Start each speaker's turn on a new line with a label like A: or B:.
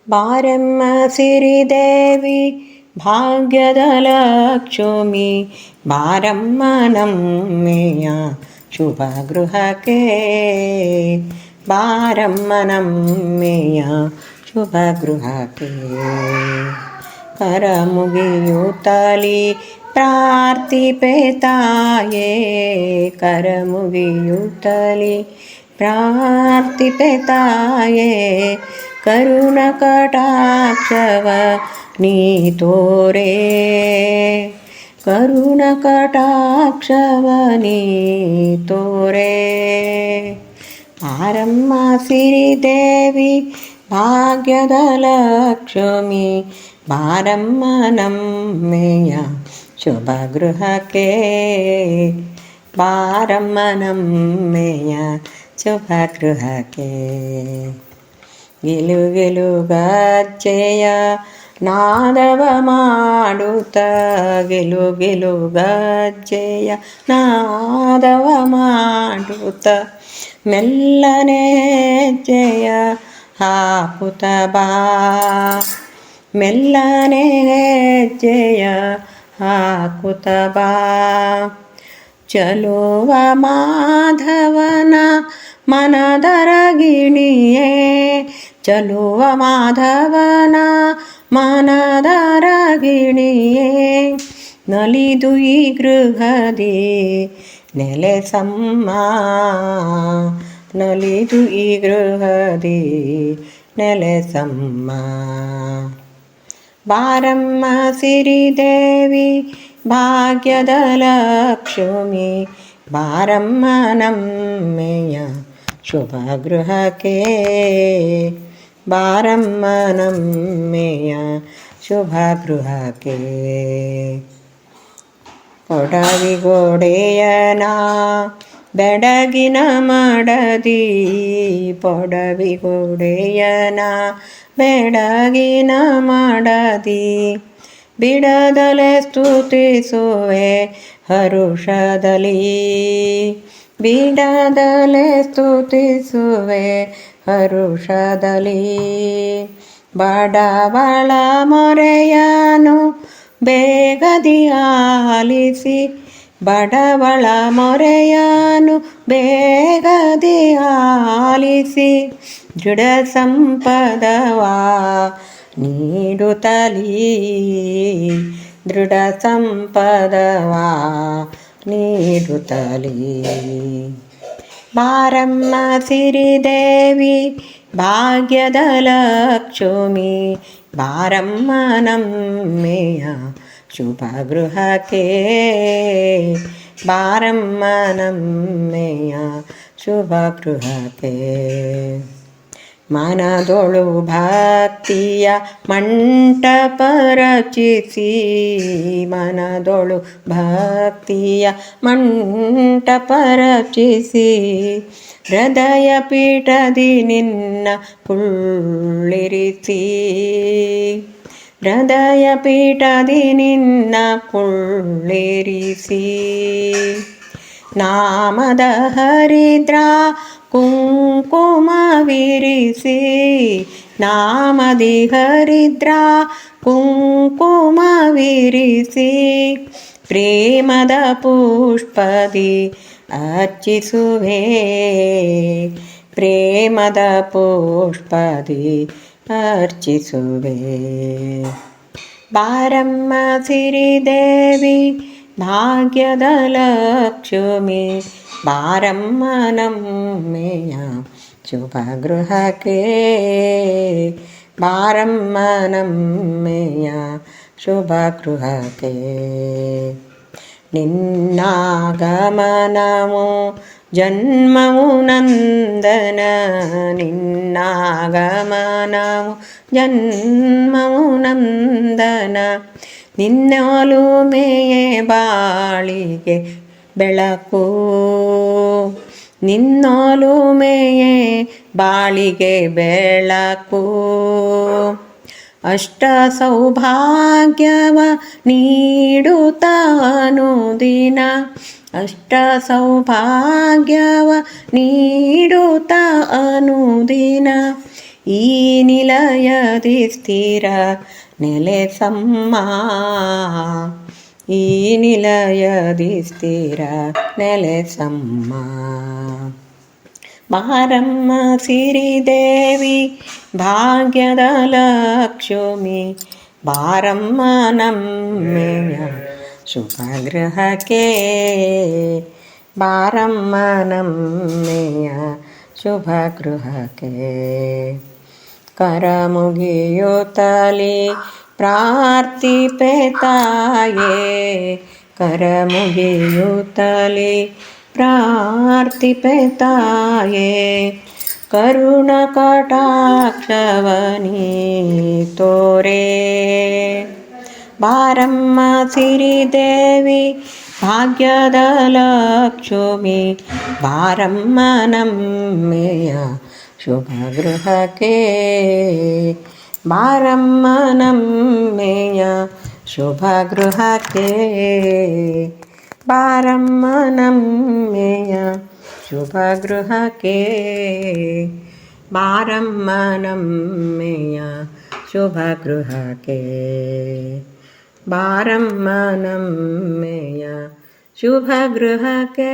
A: ಬಾರಮ್ಮ ಸಿರಿದೇವಿ ಭಾಗ್ಯದ ಲಕ್ಷ್ಮಿ, ಬಾರಮ್ಮ ನಮ್ಮೆಯ ಶುಭ ಗೃಹಕ್ಕೆ, ಬಾರಮ್ಮ ನಮ್ಮೆಯ ಶುಭ ಗೃಹಕ್ಕೆ. ಕರ ಮುಗಿಯುತ್ತಲಿ ಪ್ರಾರ್ಥಿಪೆ ತಾಯೇ, ಕರ ಮುಗಿಯುತ್ತಲಿ ಪ್ರಾರ್ಥಿಪೆ ತಾಯೇ, ಕರುಣ ಕಟಾಕ್ಷವ ನೀ ತೋರೆ, ಕರುಣ ಕಟಾಕ್ಷವ ನೀ ತೋರೆ. ಬಾರಮ್ಮ ಸಿರಿದೇವಿ ಭಾಗ್ಯದ ಲಕ್ಷ್ಮಿ, ಬಾರಮ್ಮ ನಮ್ಮೆಯ ಶುಭ ಗೃಹಕ್ಕೆ, ಬಾರಮ್ಮ ನಮ್ಮೆಯ ಶುಭ ಗೃಹಕ್ಕೆ. ಗಿಲು ಗಿಲು ಗಜ್ಜೆಯ ನಾದವ ಮಾಡುತ್ತ, ಗಿಲು ಗಿಲು ಗಜ್ಜೆಯ ನಾದವ ಮಾಡುತ್ತ, ಮೆಲ್ಲನೆ ಹೆಜ್ಜೆಯ ಹಾಕುತ್ತ ಬಾ, ಮೆಲ್ಲನೆ ಹೆಜ್ಜೆಯ ಹಾಕುತ್ತ ಬಾ. ಚಲುವ ಮಾಧವನ ಮನದರಗಿಣಿಯೇ, ಚಲುವ ಮಾಧವನ ಮನದರಗಿಣಿಯೇ, ನಲಿದು ಈ ಗೃಹದಿ ನೆಲೆಸಮ್ಮ, ನಲಿದು ಈ ಗೃಹದಿ ನೆಲೆಸಮ್ಮ. ಬಾರಮ್ಮ ಸಿರಿದೇವಿ ಭಾಗ್ಯದ ಲಕ್ಷ್ಮಿ, ಬಾರಮ್ಮ ನಮ್ಮೆಯ ಶುಭ ಗೃಹಕ್ಕೆ, ಬಾರಮ್ಮ ನಮ್ಮೆಯ ಶುಭ ಗೃಹಕ್ಕೆ. ಪೊಡವಿಗೊಡೆಯನ ಬೆಡಗಿನ ಮಡದಿ, ಪೊಡವಿಗೊಡೆಯನ ಬೆಡಗಿನ ಮಡದಿ, ಬಿಡದಲೆ ಸ್ತುತಿಸುವೆ ಹರುಷದಲ್ಲಿ, ಬಿಡದಲೆ ಸ್ತುತಿಸುವೆ ಹರುಷದಲ್ಲಿ. ಬಡವಳ ಮೊರೆಯನು ಬೇಗದಿ ಆಲಿಸಿ, ಬಡವಳ ಮೊರೆಯನು ಬೇಗದಿ ಆಲಿಸಿ, ದೃಢ ಸಂಪದವಾ ನೀಡುತ್ತಲೀ, ದೃಢ ಸಂಪದವಾ ನೀಡುತ್ತಲೀ. ಬಾರಮ್ಮ ಸಿರಿದೇವಿ ಭಾಗ್ಯದ ಲಕ್ಷ್ಮಿ, ಬಾರಮ್ಮ ನಮ್ಮೆಯ ಶುಭ ಗೃಹಕ್ಕೆ, ಬಾರಮ್ಮ ನಮ್ಮೆಯ ಶುಭ ಗೃಹಕ್ಕೆ. ಮನದೊಳು ಭಕ್ತಿಯ ಮಂಟಪ ರಚಿಸಿ, ಮನದೊಳು ಭಕ್ತಿಯ ಮಂಟಪ ರಚಿಸಿ, ಹೃದಯ ಪೀಠದಿ ನಿನ್ನ ಕುಳ್ಳಿರಿಸಿ, ಹೃದಯ ಪೀಠದಿ ನಿನ್ನ ಕುಳ್ಳಿರಿಸಿ. ನಾಮದ ಹರಿದ್ರ ಕುಂಕುಮವಿರಿಸಿ, ನಾಮದಿ ಹರಿದ್ರ ಕುಂಕುಮವಿರಿಸಿ, ಪ್ರೇಮದ ಪುಷ್ಪದಿ ಅರ್ಚಿಸುವೆ, ಪ್ರೇಮದ ಪುಷ್ಪದಿ ಅರ್ಚಿಸುವೆ. ಬಾರಮ್ಮ ಸಿರಿದೇವಿ ಭಾಗ್ಯದ ಲಕ್ಷ್ಮಿ, ಬಾರಮ್ಮ ನಮ್ಮೆಯ ಶುಭ ಗೃಹಕ್ಕೆ, ಬಾರಮ್ಮ ನಮ್ಮೆಯ ಶುಭ ಗೃಹಕ್ಕೆ. ನಿನ್ನಾಗಮನವು ಜನ್ಮವು ನಂದನ, ನಿನ್ನಾಗಮನವು ಜನ್ಮವು ನಂದನ, ನಿನ್ನೊಲುಮೆಯೇ ಬಾಳಿಗೆ ಬೆಳಕು, ನಿನ್ನೊಲುಮೆಯೇ ಬಾಳಿಗೆ ಬೆಳಕು. ಅಷ್ಟ ಸೌಭಾಗ್ಯವ ನೀಡುತ್ತಾನು ದಿನ, ಅಷ್ಟ ಸೌಭಾಗ್ಯವ ನೀಡುತ್ತ ಅನುದಿನ ಈ ನಿಲಯದಿ ಸ್ಥಿರ ನೆಲೆಸಮ್ಮ, ಈ ನಿಲಯದಿ ಸ್ಥಿರ ನೆಲೆಸಮ್ಮ. ಬಾರಮ್ಮ ಸಿರಿದೇವಿ ಭಾಗ್ಯದ ಲಕ್ಷ್ಮಿ, ಬಾರಮ್ಮ ನಮ್ಮೆಯ ಶುಭ ಗೃಹಕ್ಕೆ, ಬಾರಮ್ಮ ನಮ್ಮೆಯ ಶುಭ ಗೃಹಕ್ಕೆ. ಕರ ಮುಗಿಯುತ್ತಲೇ ಪ್ರಾರ್ಥಿಪೆ ತಾಯೇ, ಕರ ಮುಗಿಯುತ್ತಲೇ ಪ್ರಾರ್ಥಿಪೆ ತಾಯೇ, ಕರುಣ ಕಟಾಕ್ಷವನಿ ತೋರೆ. ಬಾರಮ್ಮ ಸಿರಿದೇವಿ ಭಾಗ್ಯದ ಲಕ್ಷ್ಮಿ, ಬಾರಮ್ಮ ನಮ್ಮೆಯ ಶುಭ ಗೃಹಕ್ಕೆ, ಬಾರಮ್ಮ ನಮ್ಮೆಯ ಶುಭ ಗೃಹಕ್ಕೆ, ಬಾರಮ್ಮ ನಮ್ಮೆಯ ಶುಭ ಗೃಹಕ್ಕೆ, ಬಾರಮ್ಮ ನಮ್ಮೆಯ ಶುಭ ಗೃಹಕ್ಕೆ, ಬಾರಮ್ಮ ನಮ್ಮೆಯ ಶುಭ ಗೃಹಕ್ಕೆ.